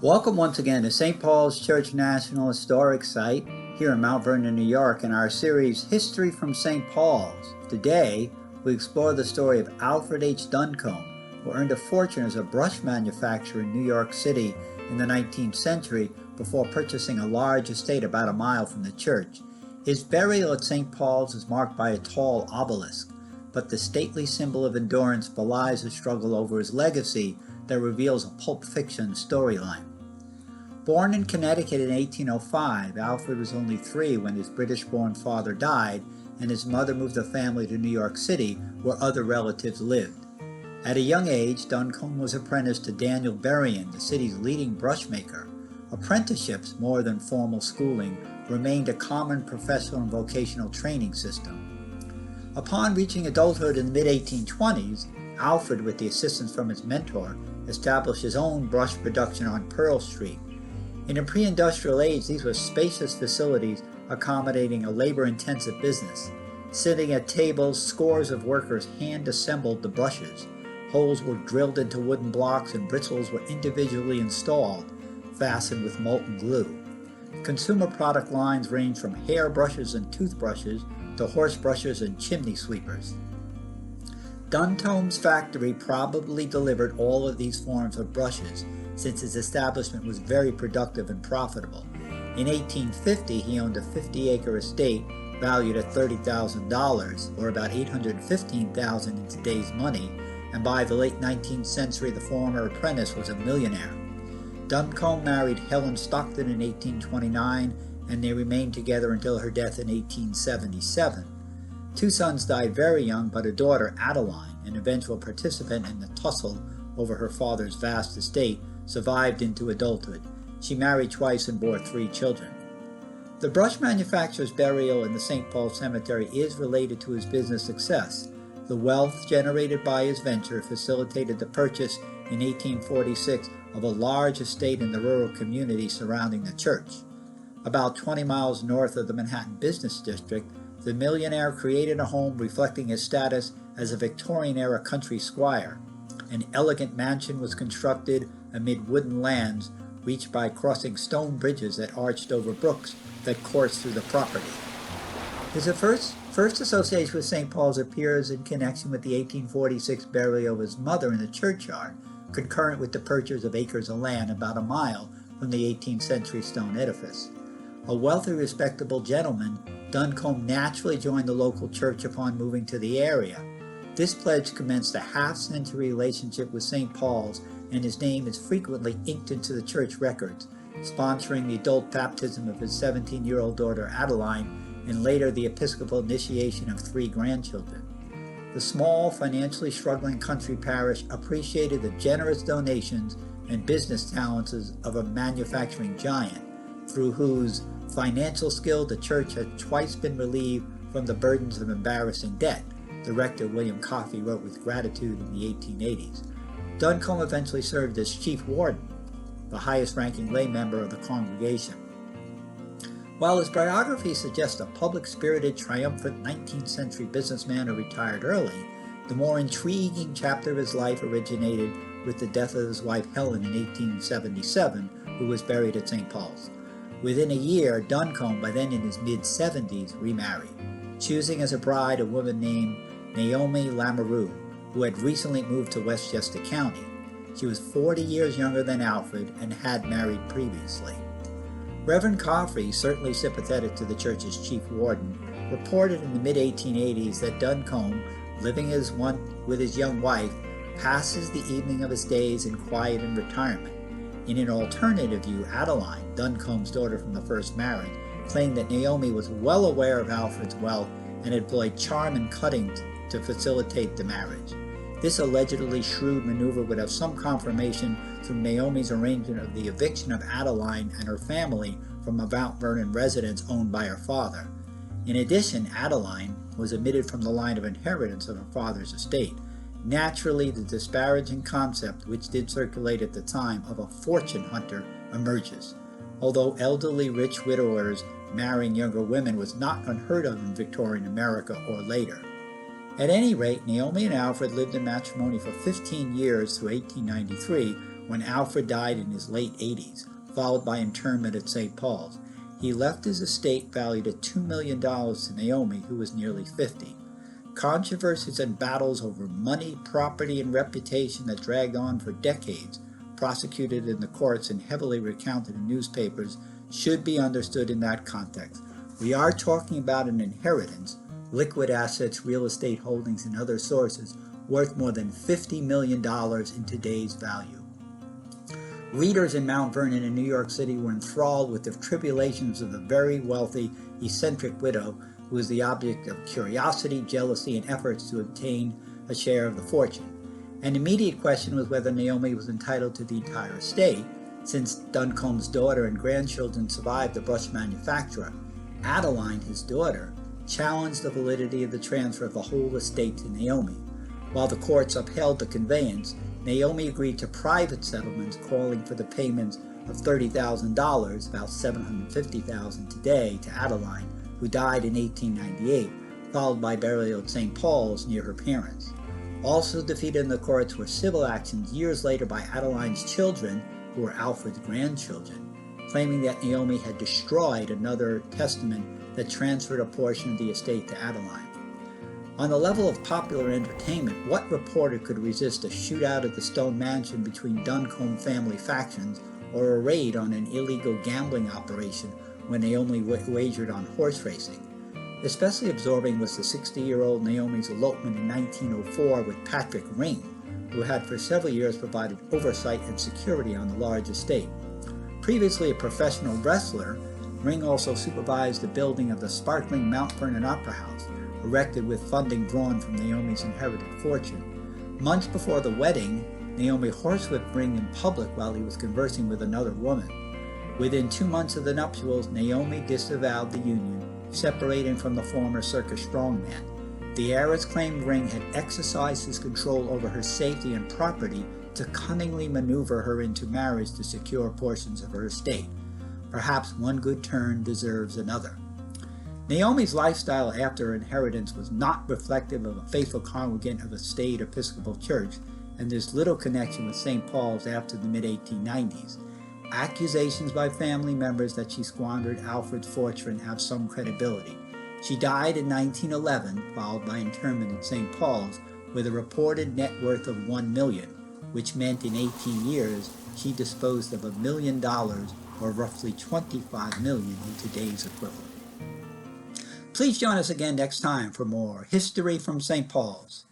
Welcome once again to St. Paul's Church National Historic Site here in Mount Vernon, New York, in our series History from St. Paul's. Today, we explore the story of Alfred H. Duncombe, who earned a fortune as a brush manufacturer in New York City in the 19th century before purchasing a large estate about a mile from the church. His burial at St. Paul's is marked by a tall obelisk, but the stately symbol of endurance belies a struggle over his legacy that reveals a Pulp Fiction storyline. Born in Connecticut in 1805, Alfred was only 3 when his British-born father died, and his mother moved the family to New York City, where other relatives lived. At a young age, Duncombe was apprenticed to Daniel Berrien, the city's leading brush maker. Apprenticeships, more than formal schooling, remained a common professional and vocational training system. Upon reaching adulthood in the mid-1820s, Alfred, with the assistance from his mentor, established his own brush production on Pearl Street. In a pre-industrial age, these were spacious facilities accommodating a labor-intensive business. Sitting at tables, scores of workers hand-assembled the brushes. Holes were drilled into wooden blocks and bristles were individually installed, fastened with molten glue. Consumer product lines ranged from hair brushes and toothbrushes to horse brushes and chimney sweepers. Duncombe's factory probably delivered all of these forms of brushes, since his establishment was very productive and profitable. In 1850, he owned a 50-acre estate valued at $30,000, or about $815,000 in today's money, and by the late 19th century, the former apprentice was a millionaire. Duncombe married Helen Stockton in 1829, and they remained together until her death in 1877. 2 sons died very young, but a daughter, Adeline, an eventual participant in the tussle over her father's vast estate, survived into adulthood. She married twice and bore 3 children. The brush manufacturer's burial in the St. Paul Cemetery is related to his business success. The wealth generated by his venture facilitated the purchase in 1846 of a large estate in the rural community surrounding the church. About 20 miles north of the Manhattan Business District, the millionaire created a home reflecting his status as a Victorian-era country squire. An elegant mansion was constructed amid wooden lands reached by crossing stone bridges that arched over brooks that coursed through the property. His first association with St. Paul's appears in connection with the 1846 burial of his mother in the churchyard, concurrent with the purchase of acres of land about a mile from the 18th century stone edifice. A wealthy, respectable gentleman, Duncombe naturally joined the local church upon moving to the area. This pledge commenced a half-century relationship with St. Paul's, and his name is frequently inked into the church records, sponsoring the adult baptism of his 17-year-old daughter Adeline, and later the Episcopal initiation of 3 grandchildren. The small, financially struggling country parish appreciated the generous donations and business talents of a manufacturing giant, through whose financial skill the church had twice been relieved from the burdens of embarrassing debt, the rector William Coffey wrote with gratitude in the 1880s. Duncombe eventually served as chief warden, the highest-ranking lay member of the congregation. While his biography suggests a public-spirited, triumphant 19th century businessman who retired early, the more intriguing chapter of his life originated with the death of his wife Helen in 1877, who was buried at St. Paul's. Within a year, Duncombe, by then in his mid-70s, remarried, choosing as a bride a woman named Naomi Lamoureux, who had recently moved to Westchester County. She was 40 years younger than Alfred and had married previously. Reverend Coffey, certainly sympathetic to the church's chief warden, reported in the mid-1880s that Duncombe, living with his young wife, passes the evening of his days in quiet and retirement. In an alternative view, Adeline, Duncombe's daughter from the first marriage, claimed that Naomi was well aware of Alfred's wealth and employed charm and cutting to facilitate the marriage. This allegedly shrewd maneuver would have some confirmation through Naomi's arrangement of the eviction of Adeline and her family from a Mount Vernon residence owned by her father. In addition, Adeline was omitted from the line of inheritance of her father's estate. Naturally, the disparaging concept, which did circulate at the time, of a fortune hunter emerges. Although elderly rich widowers marrying younger women was not unheard of in Victorian America or later. At any rate, Naomi and Alfred lived in matrimony for 15 years through 1893, when Alfred died in his late 80s, followed by internment at St. Paul's. He left his estate valued at $2 million to Naomi, who was nearly 50. Controversies and battles over money, property, and reputation that dragged on for decades, prosecuted in the courts and heavily recounted in newspapers, should be understood in that context. We are talking about an inheritance, liquid assets, real estate holdings, and other sources worth more than $50 million in today's value. Readers in Mount Vernon and New York City were enthralled with the tribulations of the very wealthy, eccentric widow who was the object of curiosity, jealousy, and efforts to obtain a share of the fortune. An immediate question was whether Naomi was entitled to the entire estate, since Duncombe's daughter and grandchildren survived the brush manufacturer. Adeline, his daughter, challenged the validity of the transfer of the whole estate to Naomi. While the courts upheld the conveyance, Naomi agreed to private settlements calling for the payments of $30,000, about $750,000 today, to Adeline, who died in 1898, followed by burial at St. Paul's near her parents. Also defeated in the courts were civil actions years later by Adeline's children, who were Alfred's grandchildren, claiming that Naomi had destroyed another testament that transferred a portion of the estate to Adeline. On the level of popular entertainment, what reporter could resist a shootout at the Stone Mansion between Duncombe family factions, or a raid on an illegal gambling operation when Naomi wagered on horse racing? Especially absorbing was the 60-year-old Naomi's elopement in 1904 with Patrick Ring, who had for several years provided oversight and security on the large estate. Previously a professional wrestler, Ring also supervised the building of the sparkling Mount Vernon Opera House, erected with funding drawn from Naomi's inherited fortune. Months before the wedding, Naomi horsewhipped Ring in public while he was conversing with another woman. Within 2 months of the nuptials, Naomi disavowed the union, separating from the former circus strongman. The heiress claimed Ring had exercised his control over her safety and property to cunningly maneuver her into marriage to secure portions of her estate. Perhaps one good turn deserves another. Naomi's lifestyle after her inheritance was not reflective of a faithful congregant of a staid Episcopal church, and there's little connection with St. Paul's after the mid-1890s. Accusations by family members that she squandered Alfred's fortune have some credibility. She died in 1911, followed by internment at St. Paul's, with a reported net worth of $1 million, which meant in 18 years she disposed of $1 million, or roughly $25 million in today's equivalent. Please join us again next time for more History from St. Paul's.